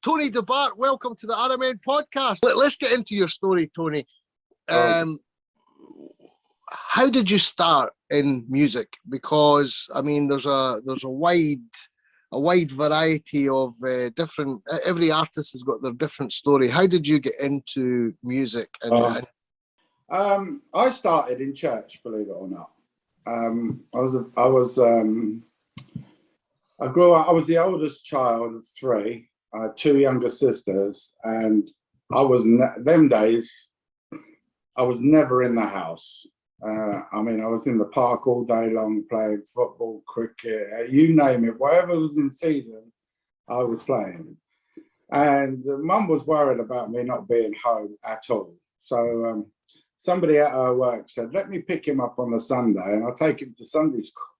Tony DeBart, welcome to the RMN Podcast. Let's get into your story, Tony. How did you start in music? Because I mean, there's a wide variety of different. Every artist has got their different story. How did you get into music? I started in church, believe it or not. I grew up. I was the oldest child of three. I had two younger sisters, and them days. I was never in the house. I was in the park all day long playing football, cricket, you name it. Whatever was in season, I was playing. And Mum was worried about me not being home at all. So somebody at her work said, let me pick him up on a Sunday and I'll take him to Sunday school.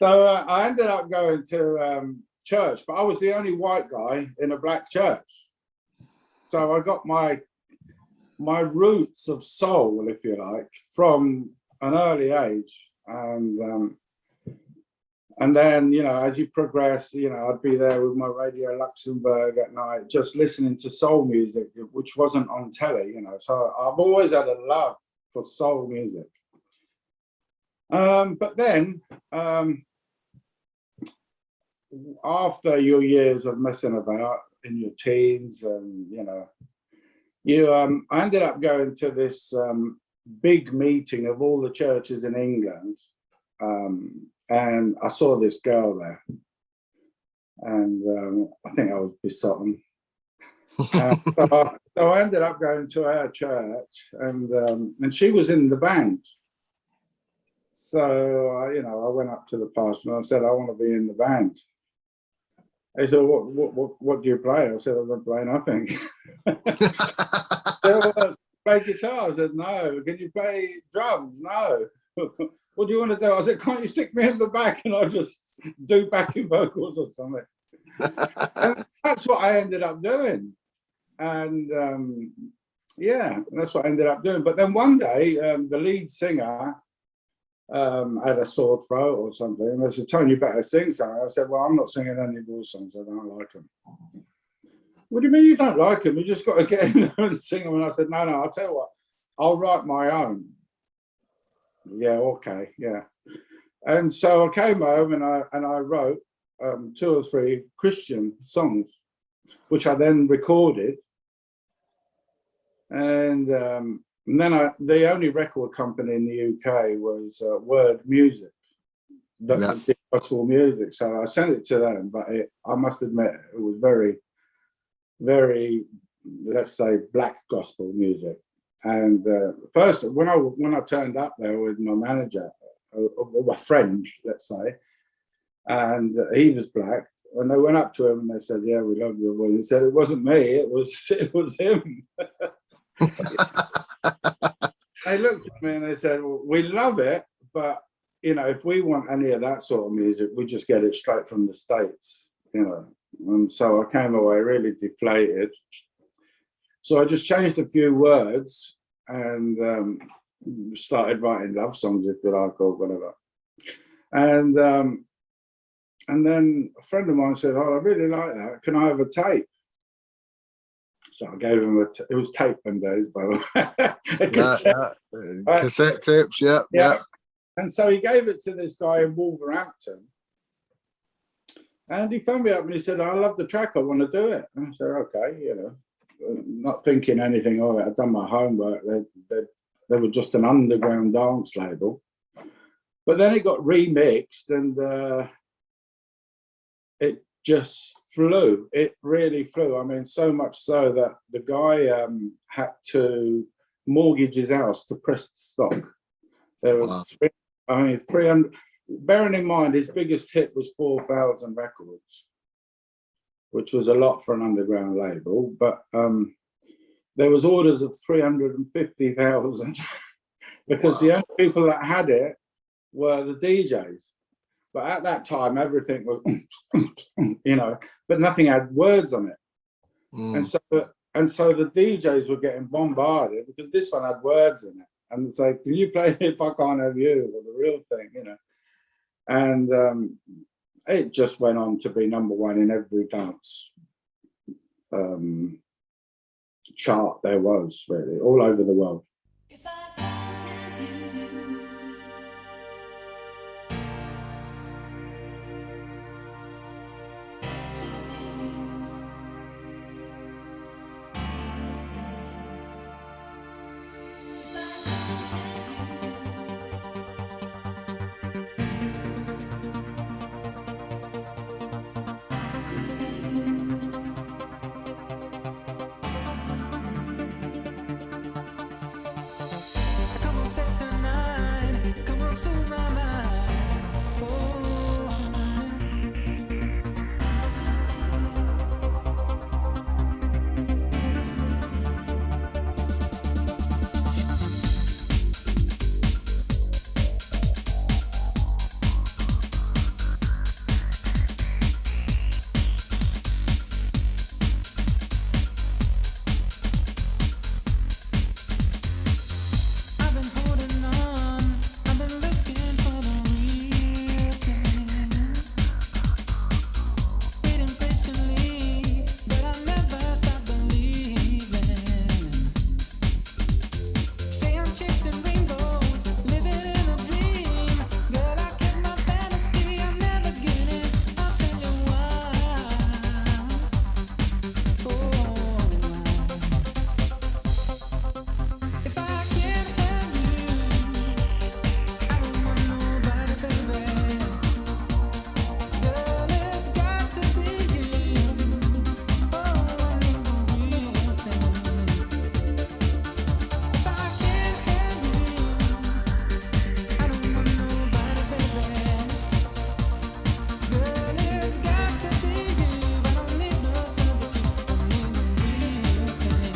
So I ended up going to church, but I was the only white guy in a black church. So I got my roots of soul, if you like, from an early age. And then, as you progress, I'd be there with my Radio Luxembourg at night, just listening to soul music, which wasn't on telly, So I've always had a love for soul music. But then, after your years of messing about in your teens and, I ended up going to this big meeting of all the churches in England, and I saw this girl there, and I think I was besotted. So I ended up going to her church, and she was in the band. So I went up to the pastor and I said, I want to be in the band. He said, what do you play? I said, I don't play nothing. Play guitar? I said, no. Can you play drums? No. What do you want to do? I said, can't you stick me in the back and I'll just do backing vocals or something? And that's what I ended up doing. And that's what I ended up doing. But then one day, the lead singer had a sore throat or something, and they said, Tony, you better sing something. I said, well, I'm not singing any of those songs. I don't like them. What do you mean you don't like them? You just got to get in there and sing them. And I said, no, I'll tell you what, I'll write my own. Yeah, okay, yeah. And so I came home and I wrote 2 or 3 Christian songs, which I then recorded. And then the only record company in the UK was Word Music, that did gospel music. So I sent it to them, but I must admit it was very, very, let's say, black gospel music. And first, when I turned up there with my manager, or my friend, let's say, and he was black, and they went up to him and they said, "Yeah, we love your voice." He said, "It wasn't me, it was him." They looked at me and they said, well, we love it, but if we want any of that sort of music, we just get it straight from the States, And so I came away really deflated. So I just changed a few words and started writing love songs, if you like, or whatever. And then a friend of mine said, "Oh, I really like that. Can I have a tape?" So I gave him it was tape them days, by the way. Cassette tapes, yeah. And so he gave it to this guy in Wolverhampton. And he phoned me up and he said, I love the track, I want to do it. And I said, okay, not thinking anything of it. I'd done my homework. They were just an underground dance label. But then it got remixed and it just flew. It really flew. I mean, so much so that the guy had to mortgage his house to press the stock. There was 300. Bearing in mind, his biggest hit was 4,000 records, which was a lot for an underground label. But there was orders of 350,000 because the only people that had it were the DJs. But at that time, everything was, but nothing had words on it. And so the DJs were getting bombarded because this one had words in it. And it's like, can you play If I Can't Have You, or the real thing, it just went on to be number one in every dance chart there was, really, all over the world. If I can't have you, got to come on, stay tonight. Come on, soothe my mind. I've been holding on. I've been looking for the real thing. Waiting patiently, but I never stop believing. Say I'm chasing rainbows, living in a dream. Girl, I kept my fantasy, I'm never getting. I'll tell you why. If I can't have you, I don't want nobody, baby. Girl, it's got to be you. Oh, I need the real thing. If I can't have you, I don't want nobody, baby. Girl, it's got to be you. I don't need no sympathy. I need the real thing.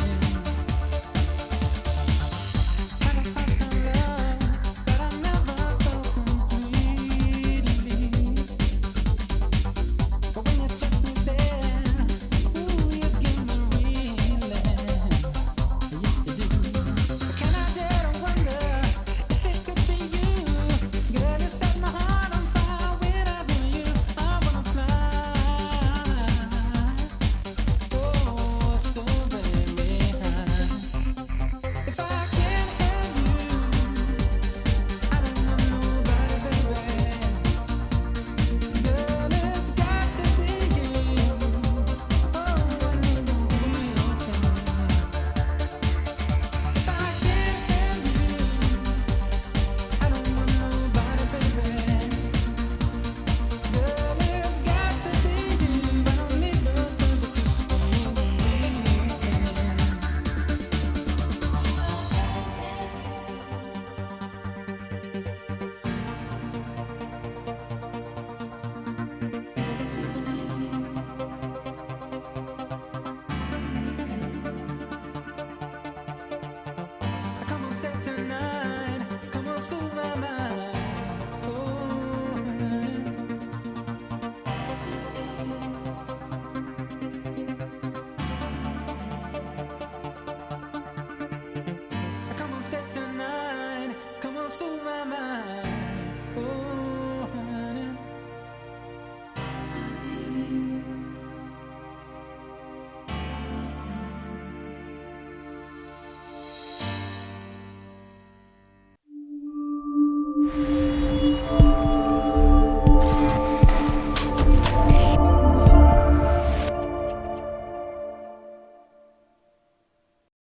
Had a hard time love, but I never felt completely. But when you touch me there, ooh, you give me reeling. Yes, you do. Can I dare to wonder if it could be you? Girl, you set my heart on fire whenever you. I wanna fly. Oh, so very high. If I can't have you, I don't want nobody, baby. Girl, it's got to be you. Oh, I need the real thing. If I can't have you, I don't want nobody, baby. Girl, it's got to be you. I don't need no sympathy. I need the real thing. Come on, stay tonight.